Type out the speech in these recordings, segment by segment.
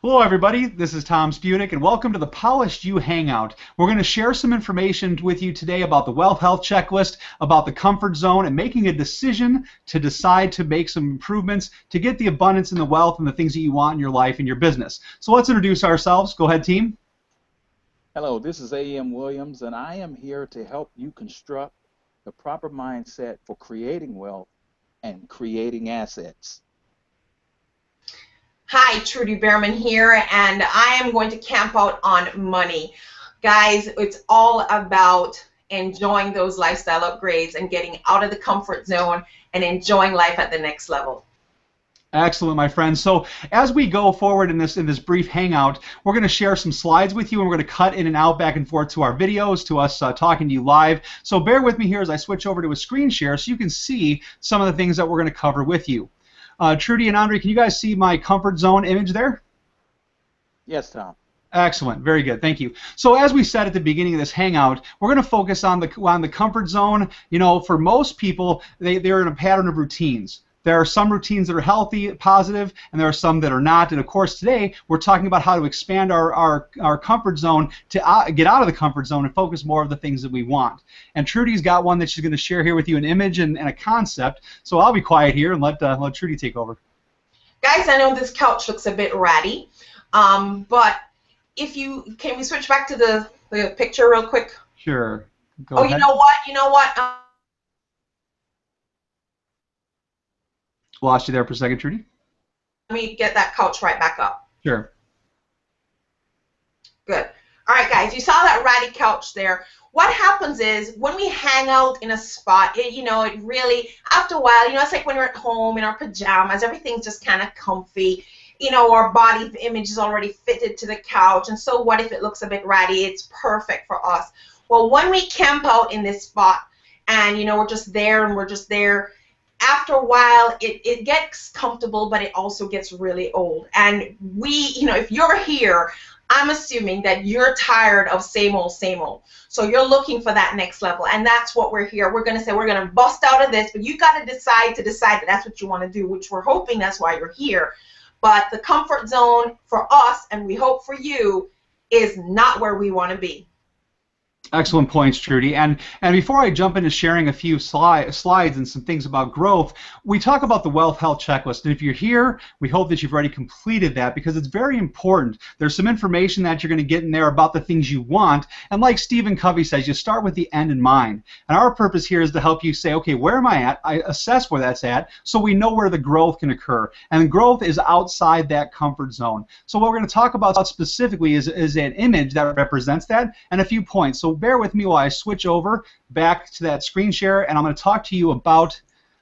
Hello, everybody. This is Tom Spunick, and welcome to the Polished You Hangout. We're going to share some information with you today about the Wealth Health Checklist, about the comfort zone, and making a decision to decide to make some improvements to get the abundance and the wealth and the things that you want in your life and your business. So let's introduce ourselves. Go ahead, team. Hello, this is A.M. Williams, and I am here to help you construct the proper mindset for creating wealth and creating assets. Hi, Trudy Behrman here, and I am going to camp out on money. Guys, it's all about enjoying those lifestyle upgrades and getting out of the comfort zone and enjoying life at the next level. Excellent, my friends. So as we go forward in this brief hangout, we're going to share some slides with you, and we're going to cut in and out back and forth to our videos, to us talking to you live. So bear with me here as I switch over to a screen share so you can see some of the things that we're going to cover with you. Trudy and Andre, can you guys see my comfort zone image there? Yes, Tom. Excellent. Very good. Thank you. So as we said at the beginning of this hangout, we're going to focus on the comfort zone. You know, for most people, they're in a pattern of routines. There are some routines that are healthy, positive, and there are some that are not. And of course, today we're talking about how to expand our comfort zone to get out of the comfort zone and focus more of the things that we want. And Trudy's got one that she's going to share here with you, an image and a concept. So I'll be quiet here and let Trudy take over. Guys, I know this couch looks a bit ratty, but can we switch back to the picture real quick? Sure. Go ahead. You know what? Lost you there for a second, Trudy. Let me get that couch right back up. Sure. Good. All right, guys, you saw that ratty couch there. What happens is when we hang out in a spot, it really, after a while, it's like when we're at home in our pajamas, everything's just kind of comfy. Our body image is already fitted to the couch, and so what if it looks a bit ratty? It's perfect for us. Well, when we camp out in this spot and, we're just there, after a while, it gets comfortable, but it also gets really old. And if you're here, I'm assuming that you're tired of same old, same old. So you're looking for that next level, and that's what we're here. We're going to say we're going to bust out of this, but you got to decide that that's what you want to do, which we're hoping that's why you're here. But the comfort zone for us, and we hope for you, is not where we want to be. Excellent points, Trudy. And before I jump into sharing a few slides and some things about growth, we talk about the Wealth Health Checklist. And if you're here, we hope that you've already completed that because it's very important. There's some information that you're going to get in there about the things you want. And like Stephen Covey says, you start with the end in mind. And our purpose here is to help you say, okay, where am I at? I assess where that's at so we know where the growth can occur. And growth is outside that comfort zone. So what we're going to talk about specifically is an image that represents that and a few points. So bear with me while I switch over back to that screen share, and I'm going to talk to you about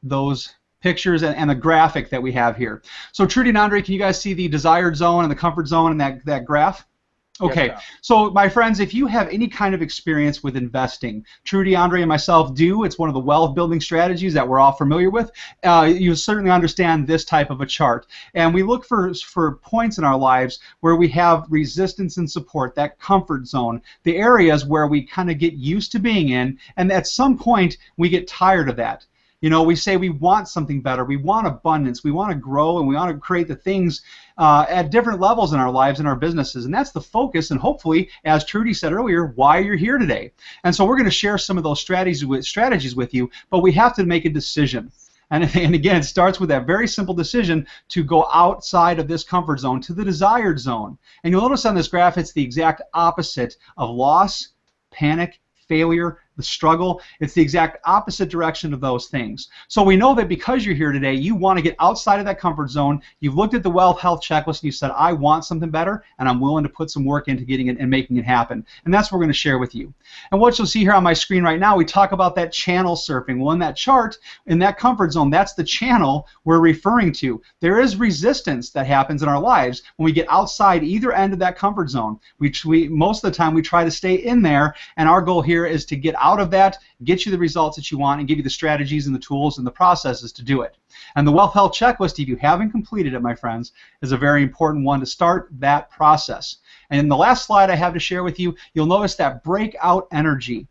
those pictures and the graphic that we have here. So Trudy and Andre, can you guys see the desired zone and the comfort zone in that graph? Okay, yes, so my friends, if you have any kind of experience with investing, Trudy, Andre, and myself do, it's one of the wealth building strategies that we're all familiar with, you certainly understand this type of a chart. And we look for points in our lives where we have resistance and support, that comfort zone, the areas where we kind of get used to being in, and at some point we get tired of that. We say we want something better, we want abundance, we want to grow, and we want to create the things at different levels in our lives and our businesses. And that's the focus, and hopefully, as Trudy said earlier, why you're here today. And so we're going to share some of those strategies with you, but we have to make a decision. And again, it starts with that very simple decision to go outside of this comfort zone to the desired zone. And you'll notice on this graph, it's the exact opposite of loss, panic, failure, the struggle. It's the exact opposite direction of those things. So we know that because you're here today, you want to get outside of that comfort zone. You've looked at the Wealth Health Checklist and you said, I want something better, and I'm willing to put some work into getting it and making it happen. And that's what we're going to share with you. And what you'll see here on my screen right now, we talk about that channel surfing. Well, in that chart, in that comfort zone, that's the channel we're referring to. There is resistance that happens in our lives when we get outside either end of that comfort zone. Most of the time, we try to stay in there, and our goal here is to get out of that, get you the results that you want, and give you the strategies and the tools and the processes to do it. And the Wealth Health Checklist, if you haven't completed it, my friends, is a very important one to start that process. And in the last slide I have to share with you, you'll notice that breakout energy.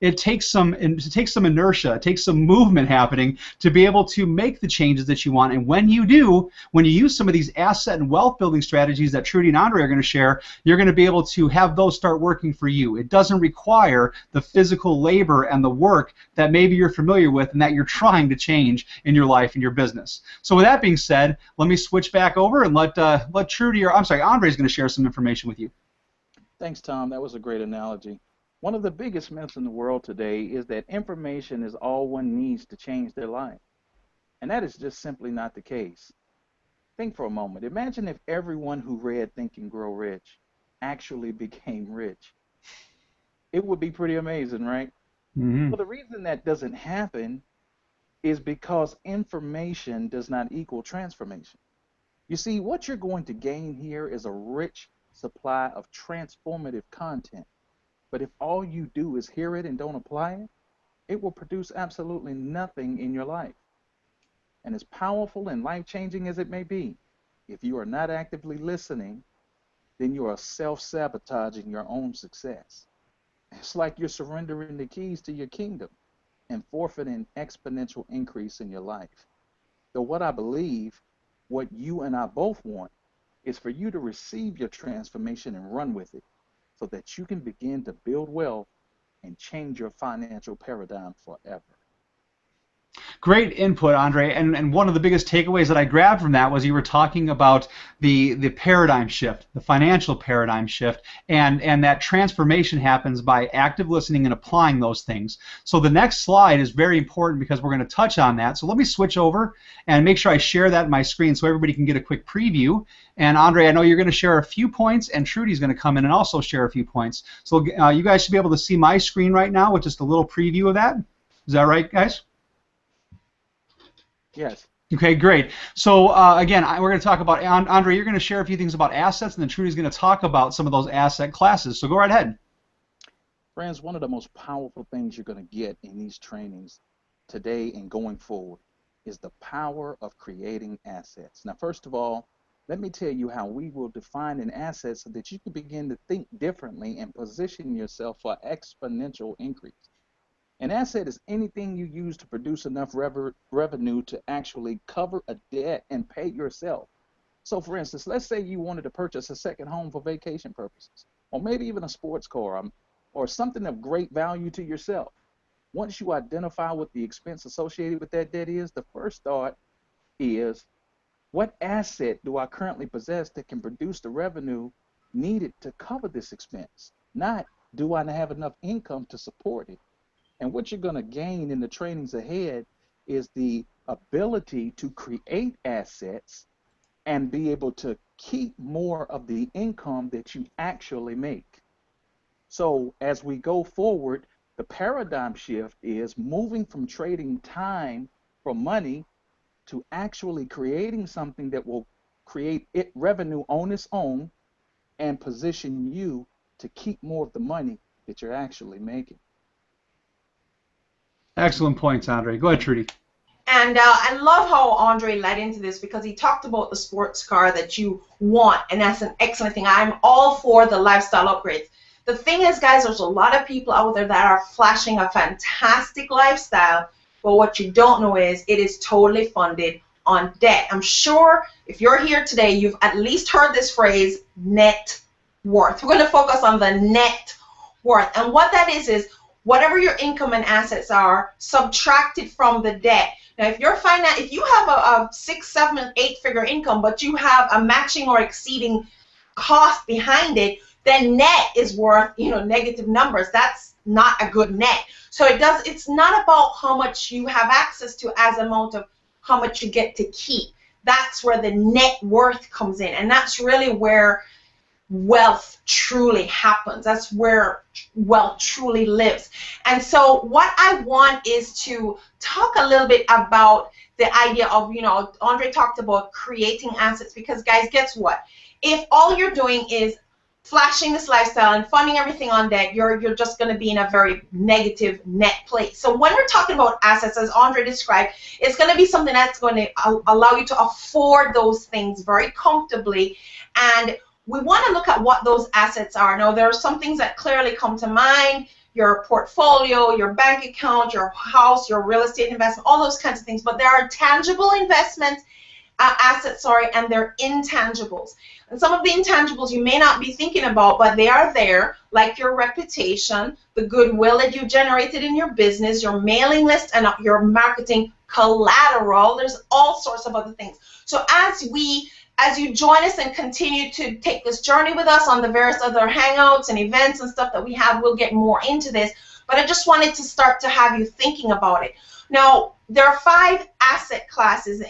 it takes some inertia, it takes some movement happening to be able to make the changes that you want. And when you do, when you use some of these asset and wealth building strategies that Trudy and Andre are going to share, you're going to be able to have those start working for you. It doesn't require the physical labor and the work that maybe you're familiar with and that you're trying to change in your life and your business. So with that being said, let me switch back over and let Trudy, or I'm sorry, Andre is going to share some information with you. Thanks, Tom. That was a great analogy. One of the biggest myths in the world today is that information is all one needs to change their life. And that is just simply not the case. Think for a moment. Imagine if everyone who read Think and Grow Rich actually became rich. It would be pretty amazing, right? Mm-hmm. Well, the reason that doesn't happen is because information does not equal transformation. You see, what you're going to gain here is a rich supply of transformative content. But if all you do is hear it and don't apply it, it will produce absolutely nothing in your life. And as powerful and life-changing as it may be, if you are not actively listening, then you are self-sabotaging your own success. It's like you're surrendering the keys to your kingdom and forfeiting exponential increase in your life. So what I believe, what you and I both want, is for you to receive your transformation and run with it so that you can begin to build wealth and change your financial paradigm forever. Great input, Andre, and one of the biggest takeaways that I grabbed from that was you were talking about the paradigm shift, the financial paradigm shift, and that transformation happens by active listening and applying those things. So the next slide is very important because we're going to touch on that. So let me switch over and make sure I share that in my screen so everybody can get a quick preview. And Andre, I know you're going to share a few points, and Trudy's going to come in and also share a few points. So you guys should be able to see my screen right now with just a little preview of that. Is that right, guys? Yes. Okay, great. So again, we're going to talk about, Andre, you're going to share a few things about assets, and then Trudy's going to talk about some of those asset classes. So go right ahead. Friends, one of the most powerful things you're going to get in these trainings today and going forward is the power of creating assets. Now, first of all, let me tell you how we will define an asset so that you can begin to think differently and position yourself for exponential increase. An asset is anything you use to produce enough revenue to actually cover a debt and pay yourself. So for instance, let's say you wanted to purchase a second home for vacation purposes, or maybe even a sports car, or something of great value to yourself. Once you identify what the expense associated with that debt is, the first thought is, what asset do I currently possess that can produce the revenue needed to cover this expense? Not, do I have enough income to support it? And what you're going to gain in the trainings ahead is the ability to create assets and be able to keep more of the income that you actually make. So as we go forward, the paradigm shift is moving from trading time for money to actually creating something that will create revenue on its own and position you to keep more of the money that you're actually making. Excellent points, Andre. Go ahead, Trudy. And I love how Andre led into this because he talked about the sports car that you want, and that's an excellent thing. I'm all for the lifestyle upgrades. The thing is, guys, there's a lot of people out there that are flashing a fantastic lifestyle, but what you don't know is it is totally funded on debt. I'm sure if you're here today, you've at least heard this phrase, net worth. We're going to focus on the net worth. And what that is whatever your income and assets are, subtracted from the debt. Now, if you have a 6, 7, 8-figure income, but you have a matching or exceeding cost behind it, then net is worth, negative numbers. That's not a good net. So it's not about how much you have access to as amount of how much you get to keep. That's where the net worth comes in, and that's really where wealth truly happens. That's where wealth truly lives. And so what I want is to talk a little bit about the idea of, Andre talked about creating assets, because guys, guess what? If all you're doing is flashing this lifestyle and funding everything on debt, you're just going to be in a very negative net place. So when we're talking about assets, as Andre described, it's going to be something that's going to allow you to afford those things very comfortably. And we want to look at what those assets are. Now, there are some things that clearly come to mind. your portfolio, your bank account, your house, your real estate investment, all those kinds of things. But there are tangible investments, assets, sorry, and they're intangibles. And some of the intangibles you may not be thinking about, but they are there, like your reputation, the goodwill that you generated in your business, your mailing list, and your marketing collateral. There's all sorts of other things. So as you join us and continue to take this journey with us on the various other hangouts and events and stuff that we have, we'll get more into this. But I just wanted to start to have you thinking about it. Now, there are 5 asset classes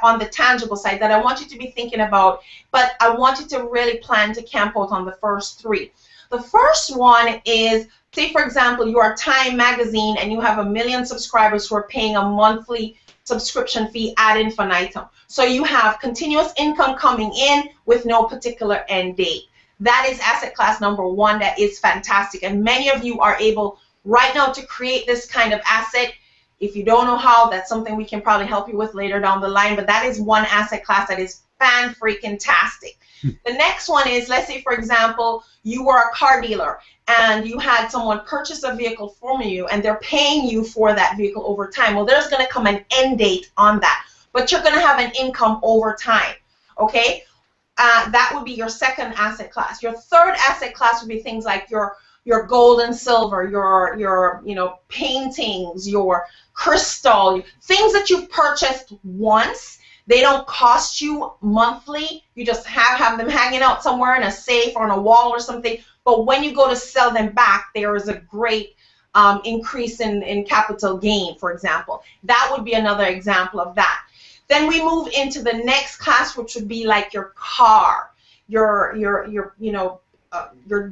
on the tangible side that I want you to be thinking about, but I want you to really plan to camp out on the first 3. The first one is, say for example, you are Time Magazine and you have 1 million subscribers who are paying a monthly subscription fee ad infinitum. So you have continuous income coming in with no particular end date. That is asset class number 1. That is fantastic. And many of you are able right now to create this kind of asset. If you don't know how, that's something we can probably help you with later down the line. But that is one asset class that is fan-freaking-tastic. The next one is, let's say, for example, you were a car dealer and you had someone purchase a vehicle from you and they're paying you for that vehicle over time. Well, there's going to come an end date on that, but you're going to have an income over time, okay? That would be your second asset class. Your third asset class would be things like your gold and silver, your paintings, your crystal, things that you've purchased once. They don't cost you monthly. You just have them hanging out somewhere in a safe or on a wall or something. But when you go to sell them back, there is a great increase in capital gain, for example. That would be another example of that. Then we move into the next class, which would be like your car, your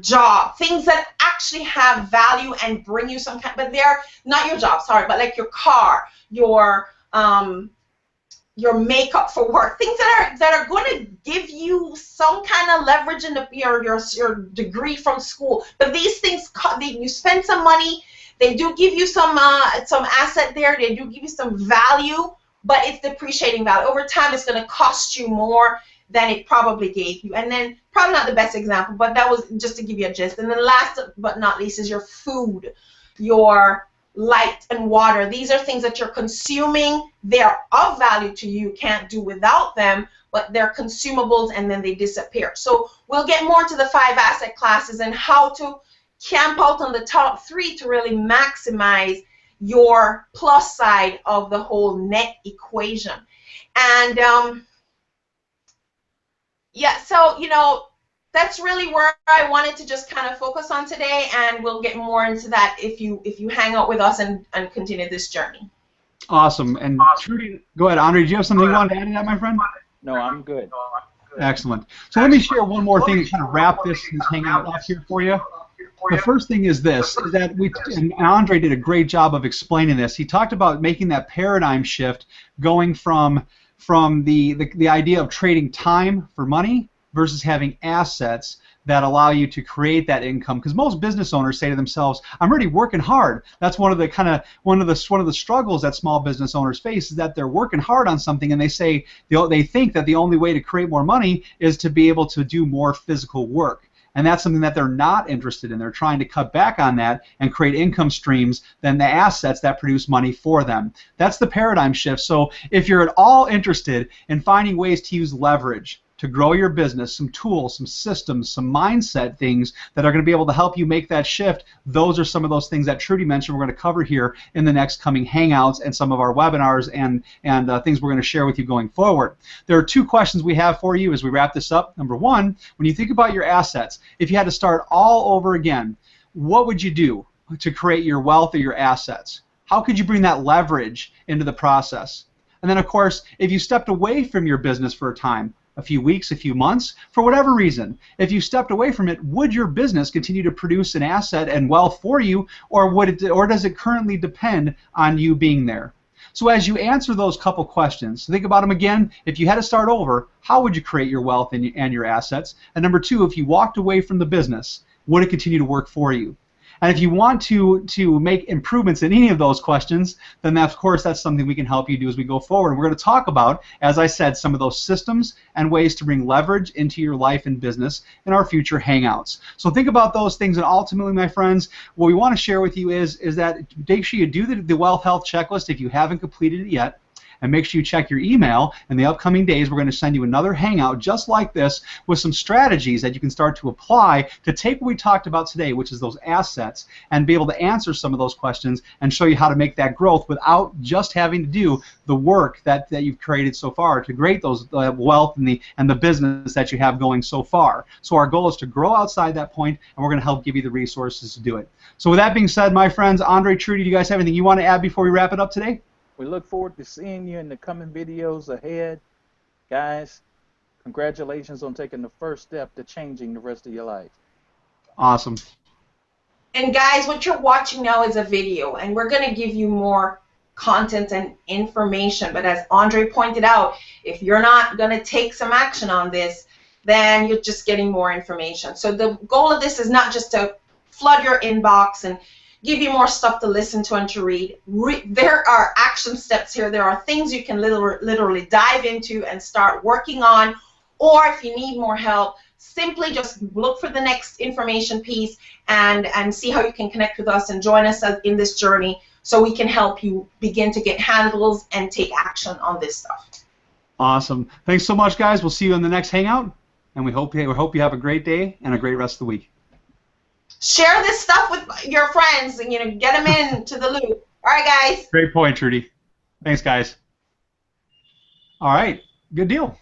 job, things that actually have value and bring you some kind, but they're not your job, sorry, but like your car, your makeup for work, things that are going to give you some kind of leverage in your degree from school. But these things, you spend some money, they do give you some asset there, they do give you some value, but it's depreciating value. Over time, it's going to cost you more than it probably gave you. And then, probably not the best example, but that was just to give you a gist. And then last but not least is your food, your light and water. These are things that you're consuming. They're of value to you. You can't do without them, but they're consumables and then they disappear. So we'll get more to the 5 asset classes and how to camp out on the top 3 to really maximize your plus side of the whole net equation. And yeah, so that's really where I wanted to just kind of focus on today, and we'll get more into that if you hang out with us and continue this journey. Awesome. And Trudy, go ahead, Andre. Do you have something you wanted to add to that, my friend? No, I'm good. Excellent. So let me share one more thing to kind of wrap this hangout up here for you. The first thing is this, is that and Andre did a great job of explaining this. He talked about making that paradigm shift, going from the idea of trading time for money versus having assets that allow you to create that income. Because most business owners say to themselves, "I'm already working hard." That's one of the struggles that small business owners face, is that they're working hard on something and they think that the only way to create more money is to be able to do more physical work. And that's something that they're not interested in. They're trying to cut back on that and create income streams than the assets that produce money for them. That's the paradigm shift. So if you're at all interested in finding ways to use leverage to grow your business, some tools, some systems, some mindset things that are going to be able to help you make that shift, those are some of those things that Trudy mentioned we're going to cover here in the next coming Hangouts and some of our webinars and things we're going to share with you going forward. There are 2 questions we have for you as we wrap this up. Number 1, when you think about your assets, if you had to start all over again, what would you do to create your wealth or your assets? How could you bring that leverage into the process? And then, of course, if you stepped away from your business for a time, a few weeks, a few months, for whatever reason, if you stepped away from it, would your business continue to produce an asset and wealth for you, or does it currently depend on you being there? So as you answer those couple questions, think about them again. If you had to start over, how would you create your wealth and your assets? And number 2, if you walked away from the business, would it continue to work for you? And if you want to make improvements in any of those questions, then of course that's something we can help you do as we go forward. And we're going to talk about, as I said, some of those systems and ways to bring leverage into your life and business in our future Hangouts. So think about those things, and ultimately, my friends, what we want to share with you is that make sure you do the Wealth Health Checklist if you haven't completed it yet. And make sure you check your email. In the upcoming days, we're going to send you another Hangout just like this with some strategies that you can start to apply to take what we talked about today, which is those assets, and be able to answer some of those questions and show you how to make that growth without just having to do the work that you've created so far to create those wealth and the business that you have going so far. So our goal is to grow outside that point, and we're going to help give you the resources to do it. So with that being said, my friends, Andre, Trudy, do you guys have anything you want to add before we wrap it up today? We look forward to seeing you in the coming videos ahead. Guys, congratulations on taking the first step to changing the rest of your life. Awesome. And guys, what you're watching now is a video, and we're going to give you more content and information. But as Andre pointed out, if you're not going to take some action on this, then you're just getting more information. So the goal of this is not just to flood your inbox and give you more stuff to listen to and to read. There are action steps here. There are things you can literally dive into and start working on. Or if you need more help, simply just look for the next information piece and see how you can connect with us and join us in this journey so we can help you begin to get handles and take action on this stuff. Awesome. Thanks so much, guys. We'll see you in the next Hangout, and we hope you have a great day and a great rest of the week. Share this stuff with your friends and get them into the loop. All right, guys. Great point, Trudy. Thanks, guys. All right. Good deal.